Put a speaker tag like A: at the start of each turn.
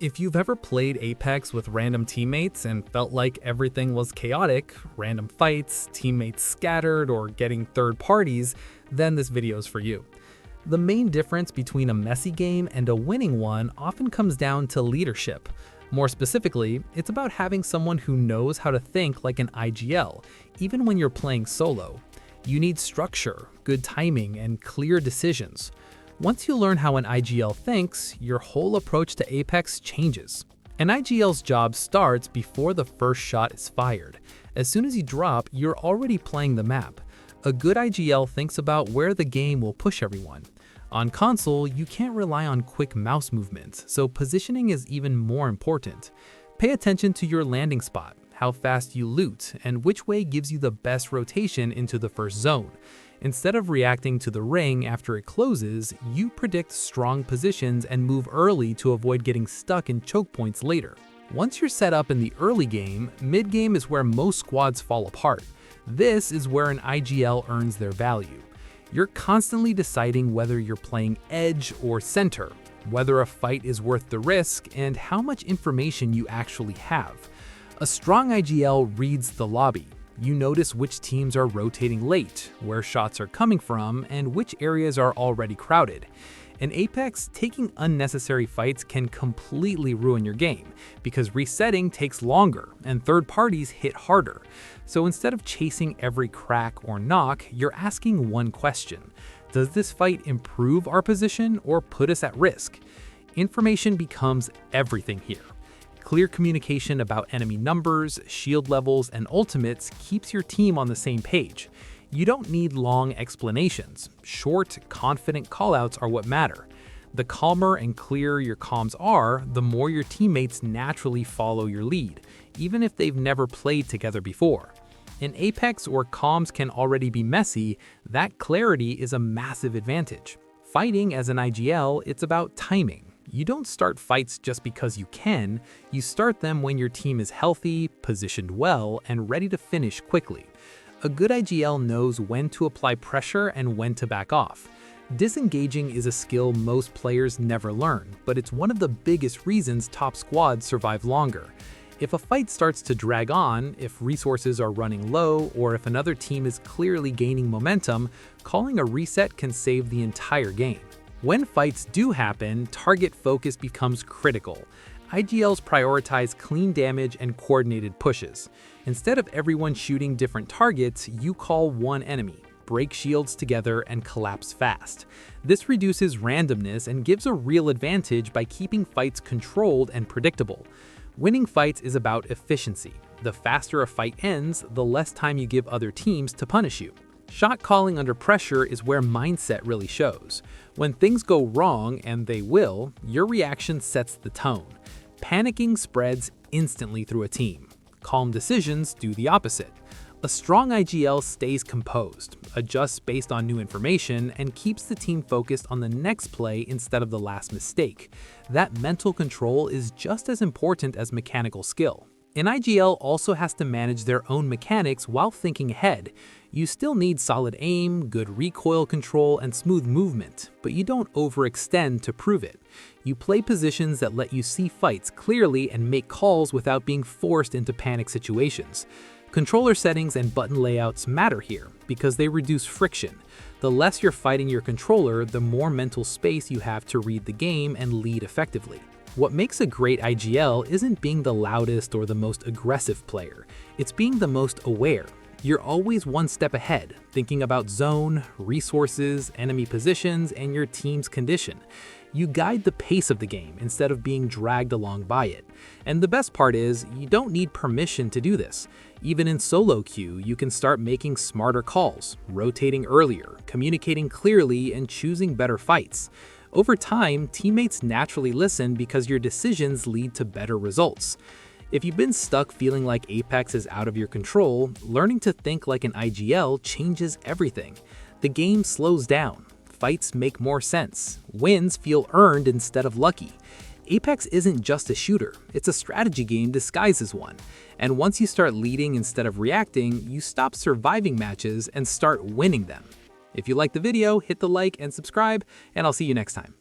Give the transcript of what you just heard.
A: If you've ever played Apex with random teammates and felt like everything was chaotic, random fights, teammates scattered, or getting third parties, then this video is for you. The main difference between a messy game and a winning one often comes down to leadership. More specifically, it's about having someone who knows how to think like an IGL, even when you're playing solo. You need structure, good timing, and clear decisions. Once you learn how an IGL thinks, your whole approach to Apex changes. An IGL's job starts before the first shot is fired. As soon as you drop, you're already playing the map. A good IGL thinks about where the game will push everyone. On console, you can't rely on quick mouse movements, so positioning is even more important. Pay attention to your landing spot, how fast you loot, and which way gives you the best rotation into the first zone. Instead of reacting to the ring after it closes, you predict strong positions and move early to avoid getting stuck in choke points later. Once you're set up in the early game, mid-game is where most squads fall apart. This is where an IGL earns their value. You're constantly deciding whether you're playing edge or center, whether a fight is worth the risk, and how much information you actually have. A strong IGL reads the lobby. You notice which teams are rotating late, where shots are coming from, and which areas are already crowded. In Apex, taking unnecessary fights can completely ruin your game, because resetting takes longer and third parties hit harder. So instead of chasing every crack or knock, you're asking one question: does this fight improve our position or put us at risk? Information becomes everything here. Clear communication about enemy numbers, shield levels, and ultimates keeps your team on the same page. You don't need long explanations. Short, confident callouts are what matter. The calmer and clearer your comms are, the more your teammates naturally follow your lead, even if they've never played together before. In Apex, where comms can already be messy, that clarity is a massive advantage. Fighting as an IGL, it's about timing. You don't start fights just because you can, you start them when your team is healthy, positioned well, and ready to finish quickly. A good IGL knows when to apply pressure and when to back off. Disengaging is a skill most players never learn, but it's one of the biggest reasons top squads survive longer. If a fight starts to drag on, if resources are running low, or if another team is clearly gaining momentum, calling a reset can save the entire game. When fights do happen, target focus becomes critical. IGLs prioritize clean damage and coordinated pushes. Instead of everyone shooting different targets, you call one enemy, break shields together, and collapse fast. This reduces randomness and gives a real advantage by keeping fights controlled and predictable. Winning fights is about efficiency. The faster a fight ends, the less time you give other teams to punish you. Shot calling under pressure is where mindset really shows. When things go wrong, and they will, your reaction sets the tone. Panicking spreads instantly through a team. Calm decisions do the opposite. A strong IGL stays composed, adjusts based on new information, and keeps the team focused on the next play instead of the last mistake. That mental control is just as important as mechanical skill. An IGL also has to manage their own mechanics while thinking ahead. You still need solid aim, good recoil control, and smooth movement, but you don't overextend to prove it. You play positions that let you see fights clearly and make calls without being forced into panic situations. Controller settings and button layouts matter here because they reduce friction. The less you're fighting your controller, the more mental space you have to read the game and lead effectively. What makes a great IGL isn't being the loudest or the most aggressive player, it's being the most aware. You're always one step ahead, thinking about zone, resources, enemy positions, and your team's condition. You guide the pace of the game instead of being dragged along by it. And the best part is, you don't need permission to do this. Even in solo queue, you can start making smarter calls, rotating earlier, communicating clearly, and choosing better fights. Over time, teammates naturally listen because your decisions lead to better results. If you've been stuck feeling like Apex is out of your control, learning to think like an IGL changes everything. The game slows down, fights make more sense, wins feel earned instead of lucky. Apex isn't just a shooter, it's a strategy game disguised as one. And once you start leading instead of reacting, you stop surviving matches and start winning them. If you liked the video, hit the like and subscribe, and I'll see you next time.